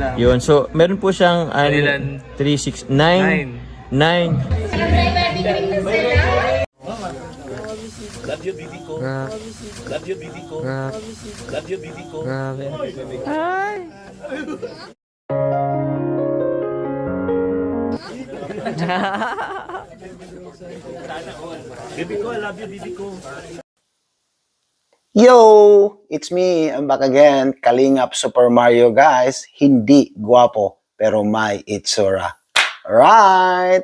lang. Yun. So, meron po siyang 369 9. Love you, baby ko. Love you, baby ko. Love you, baby ko. Hi! Baby ko, I love you, baby ko. Yo! It's me. I'm back again. Kalingap Super Mario, guys. Hindi guwapo, pero may itsura. Right?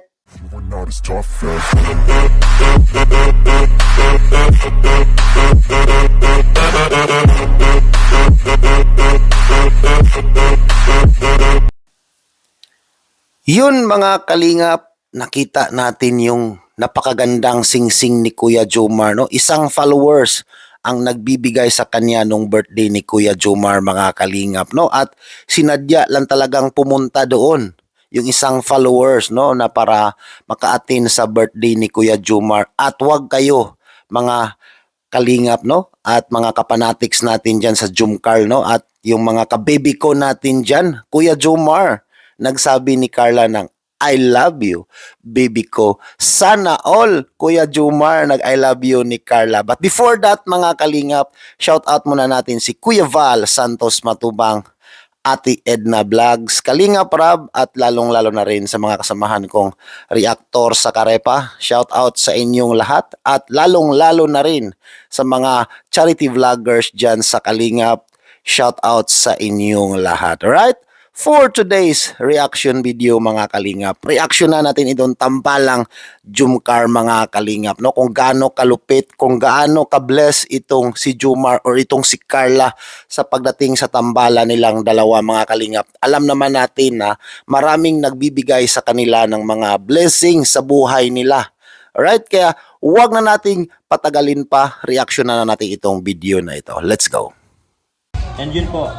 Yun mga kalingap, nakita natin yung napakagandang singsing ni Kuya Jomar, no? Isang followers ang nagbibigay sa kanya nung birthday ni Kuya Jomar, mga kalingap, no? At sinadya lang talagang pumunta doon yung isang followers, no, na para maka-attend sa birthday ni Kuya Jomar. At wag kayo mga kalingap, no, at mga kapanatics natin dyan sa Jomcar, no, at yung mga kababy ko natin dyan, Kuya Jomar, nagsabi ni Carla ng I love you, baby ko. Sana all, Kuya Jomar, nag-I love you ni Carla. But before that, mga kalingap, shout out muna natin si Kuya Val Santos Matubang, Ate Edna Vlogs, Kalingap Rab, at lalong-lalo na rin sa mga kasamahan kong reactor sa Karepa. Shout out sa inyong lahat, at lalong-lalo na rin sa mga charity vloggers dyan sa Kalingap. Shout out sa inyong lahat. Alright? For today's reaction video, mga kalingap, reaction na natin itong tampalang Jomcar, mga kalingap, no? Kung gaano kalupit, kung gaano ka-bless itong si Jomar or itong si Carla sa pagdating sa tambala nilang dalawa, mga kalingap. Alam naman natin na maraming nagbibigay sa kanila ng mga blessings sa buhay nila. Alright? Kaya huwag na nating patagalin pa, reaction na natin itong video na ito. Let's go! And yun po,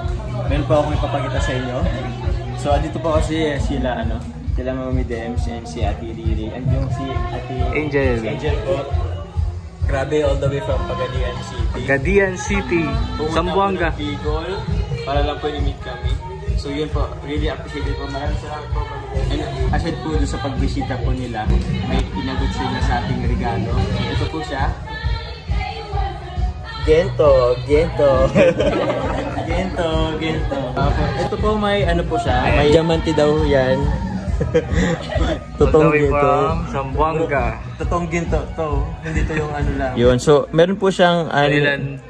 meron po akong ipapakita sa inyo. So, dito po kasi sila Mami Dems and si Ate Riri. And yung si Ate Angel. Si Angel po. Grabe, all the way from Pagadian City. Pagadian City, Zamboanga. Bicol, para lang po i-meet kami. So yun po, really appreciate po. Maraming salamat po. And aside po doon sa pagbisita po nila, may inagot sila sa ating regalo. Ito po siya. Gento. Ito po may ano po siya, may diamante daw yan. Totoong ginto. From Zamboanga. Totoong ginto to. Hindi to yung ano lang. Yun, so meron po siyang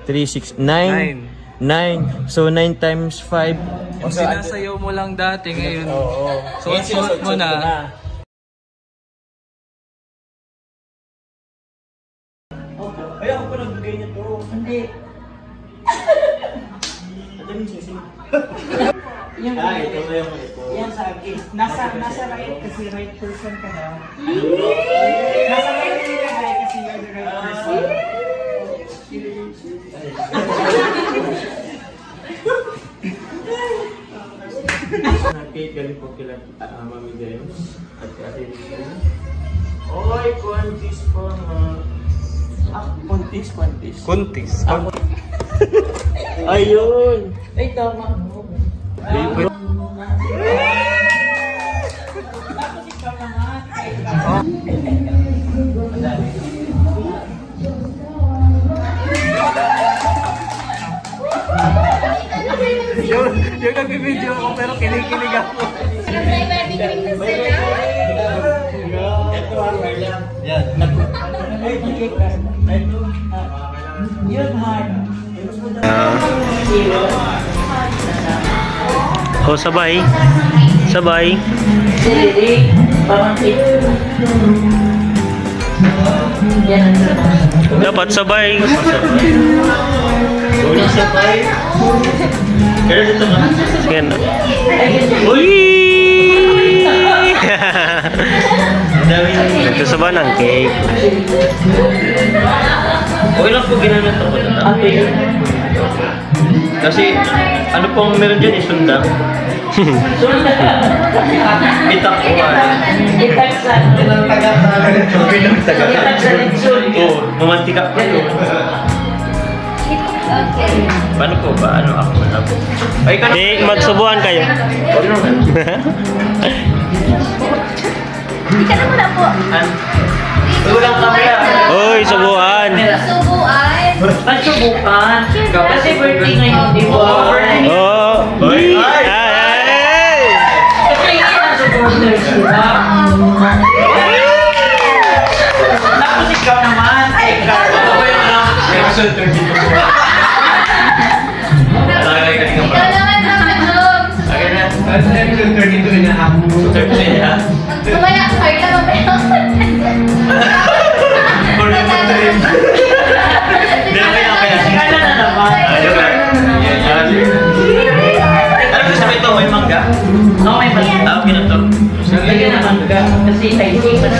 369 9. So 9 times 5. Yung sinasayaw mo lang dati ngayon. Oo. Suot mo na. Ay, ako pa nagbigay niya to. Hindi. Yung Ito na yung ito. yan sa akin. Nasa right kasi right person ka na. Nasa right ka kasi you're the right person. Cake galing po kila Mami Dems at Ate Riri. Oy, kontis po nga. Kontis. Ayun. Ay, tama. Favorite. Tapos ikaw naman. Yung nag-video ako pero kinikilig ako. Yun, hard. Sabay. Sili, pamangkin. Yan ang naman. Dapat sabay. Yan. Uy! Nagsasabaw ng cake. Okay lang po ginamit ako na. Kasi ano pong meron dyan isunda. Bitak po Itak sa Bilang taga. Oo, mamantika pa yun. Okay. Paano po ba? Ano ako na po? Ay, ka na. Di, magsubuan kayo. Ika na muna po. Walang kamera. Uy, subuan. Subuan. Pagsubukan. Kasi birthday ngayon, di ba? Oh. Ay! Ay! Ay! Kasi yan ang supporters, di ba? Tapos ikaw naman. Ikaw. Ikaw naman naman, Joms. Okay na. 32 na ako. 32 na. Kumaya, Carla, mamaya. Hindi na kaya. Kala na naman. Ano gusto mo ito? May mangga? Oo, may mali. Ah, okay na to. Lagyan naman ka. Kasi tasty pa na.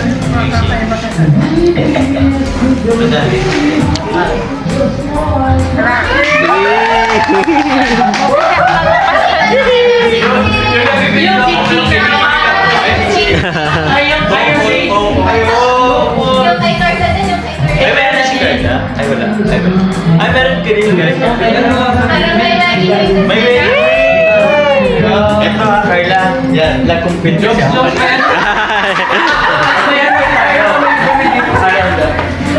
Madali. Yung chicken naman. Ay, yung fire rate. Yung kay Carla din, yung kay Carla. Ay, meron na si Carla? Ay, wala. Ay, wala. Ay, meron ka rin guys. Parang may lagi kayo. May way. Ito ha, Carla. Yan, nag-compete siya. Ito yan po tayo.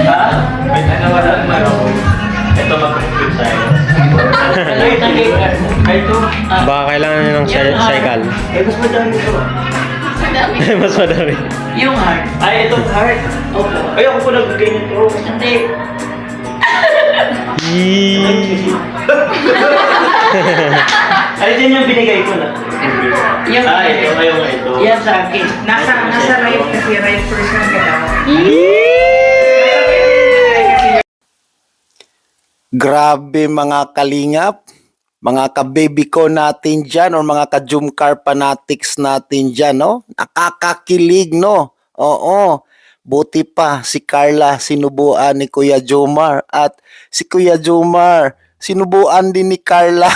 Ha? May nawala naman ako. Ito, mag-compete tayo. Ay, ito. Baka kailangan nyo ng cycle. Ay, mas madami ito. Madami. Mas madami. Yung heart. Ay, ito, heart. Ay, ako po nag-ganyan ito. Hindi. Ay, din yung binigay ko na. Yung Ito, kayo nga ito. yan sa akin. Nasa right kasi right person ka daw. Grabe mga kalingap, mga ka-baby ko natin dyan or mga ka-Jumcar fanatics natin dyan, no? Nakakakilig, no? Oo. Buti pa si Carla sinubuan ni Kuya Jomar at si Kuya Jomar sinubuan din ni Carla.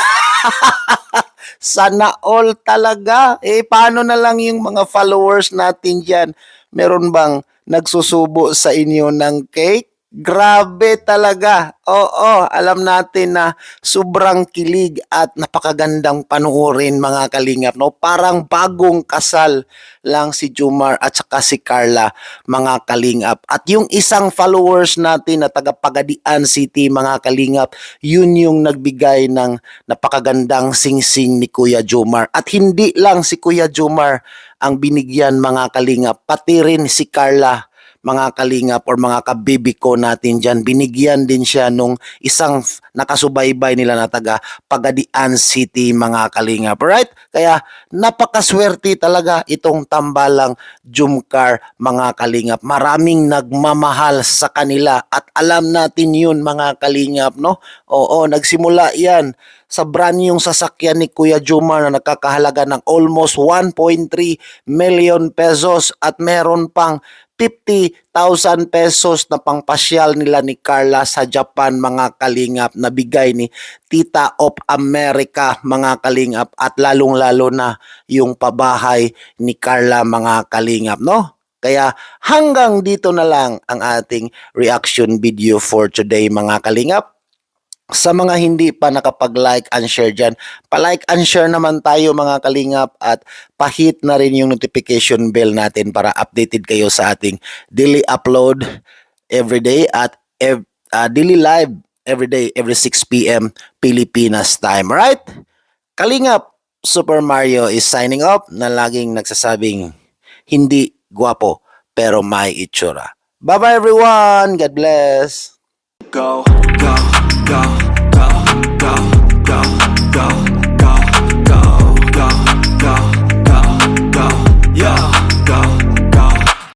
Sana all talaga. Eh, paano na lang yung mga followers natin dyan? Meron bang nagsusubo sa inyo ng cake? Grabe talaga. Oo, alam natin na sobrang kilig at napakagandang panuorin mga kalingap. No? Parang bagong kasal lang si Jomar at saka si Carla mga kalingap. At yung isang followers natin na taga Pagadian City mga kalingap, yun yung nagbigay ng napakagandang singsing ni Kuya Jomar. At hindi lang si Kuya Jomar ang binigyan mga kalingap, pati rin si Carla mga kalingap or mga kabibi ko natin dyan. Binigyan din siya nung isang nakasubaybay nila na taga Pagadian City mga kalingap. Right? Kaya napakaswerte talaga itong tambalang Jumcar mga kalingap. Maraming nagmamahal sa kanila at alam natin yun mga kalingap. No? Oo, nagsimula yan sa brand yung sasakyan ni Kuya Jomar na nakakahalaga ng almost 1.3 million pesos at meron pang 50,000 pesos na pangpasyal nila ni Carla sa Japan mga kalingap na bigay ni Tita of America mga kalingap at lalong-lalo na yung pabahay ni Carla mga kalingap, no? Kaya hanggang dito na lang ang ating reaction video for today mga kalingap. Sa mga hindi pa nakapag-like and share dyan, pa-like and share naman tayo mga kalingap at pahit na rin yung notification bell natin para updated kayo sa ating daily upload everyday at daily live everyday every 6 p.m. Pilipinas time. Right? Kalingap, Super Mario is signing off na laging nagsasabing hindi guwapo pero may itsura. Bye-bye everyone! God bless! Go, go, go.